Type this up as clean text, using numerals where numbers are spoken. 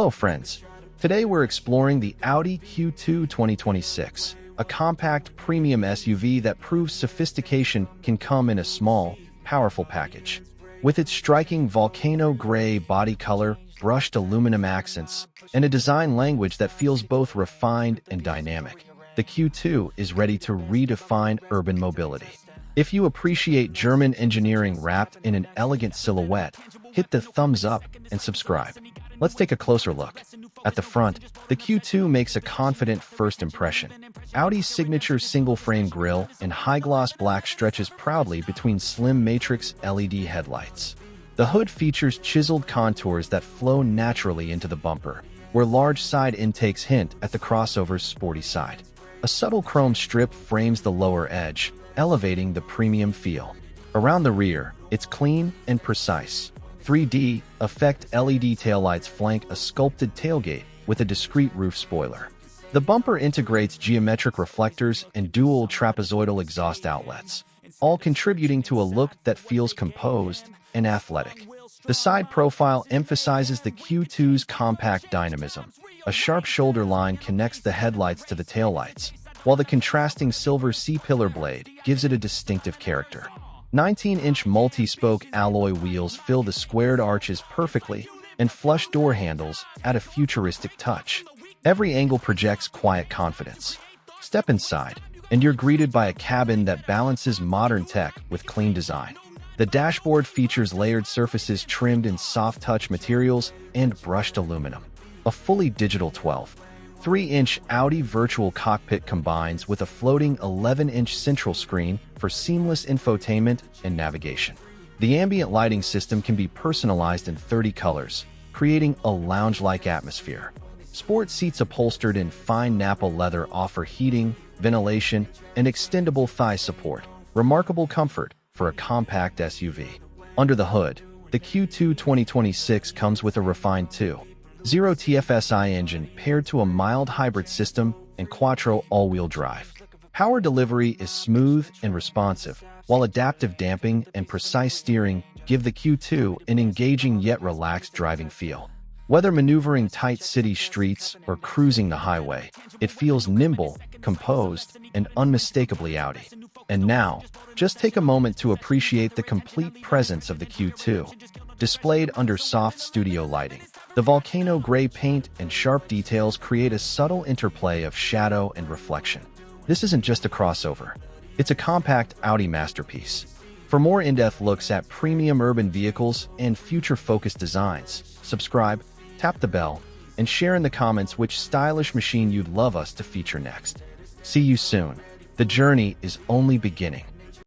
Hello friends, today we're exploring the Audi Q2 2026, a compact premium SUV that proves sophistication can come in a small, powerful package. With its striking volcano gray body color, brushed aluminum accents, and a design language that feels both refined and dynamic, the Q2 is ready to redefine urban mobility. If you appreciate German engineering wrapped in an elegant silhouette, hit the thumbs up and subscribe. Let's take a closer look. At the front, the Q2 makes a confident first impression. Audi's signature single-frame grille and high-gloss black stretches proudly between slim matrix LED headlights. The hood features chiseled contours that flow naturally into the bumper, where large side intakes hint at the crossover's sporty side. A subtle chrome strip frames the lower edge, elevating the premium feel. Around the rear, it's clean and precise. 3D effect LED taillights flank a sculpted tailgate with a discrete roof spoiler. The bumper integrates geometric reflectors and dual trapezoidal exhaust outlets, all contributing to a look that feels composed and athletic. The side profile emphasizes the Q2's compact dynamism. A sharp shoulder line connects the headlights to the taillights, while the contrasting silver C-pillar blade gives it a distinctive character. 19-inch multi-spoke alloy wheels fill the squared arches perfectly, and flush door handles add a futuristic touch. Every angle projects quiet confidence. Step inside, and you're greeted by a cabin that balances modern tech with clean design. The dashboard features layered surfaces trimmed in soft-touch materials and brushed aluminum. A fully digital 12.3-inch Audi virtual cockpit combines with a floating 11-inch central screen for seamless infotainment and navigation. The ambient lighting system can be personalized in 30 colors, creating a lounge-like atmosphere. Sport seats upholstered in fine Nappa leather offer heating, ventilation, and extendable thigh support. Remarkable comfort for a compact SUV. Under the hood, the Q2 2026 comes with a refined 2.0 TFSI engine paired to a mild hybrid system and quattro all-wheel drive. Power delivery is smooth and responsive, while adaptive damping and precise steering give the Q2 an engaging yet relaxed driving feel. Whether maneuvering tight city streets or cruising the highway, it feels nimble, composed, and unmistakably Audi. And now, just take a moment to appreciate the complete presence of the Q2. Displayed under soft studio lighting, the volcano gray paint and sharp details create a subtle interplay of shadow and reflection. This isn't just a crossover. It's a compact Audi masterpiece. For more in-depth looks at premium urban vehicles and future-focused designs, subscribe, tap the bell, and share in the comments which stylish machine you'd love us to feature next. See you soon. The journey is only beginning.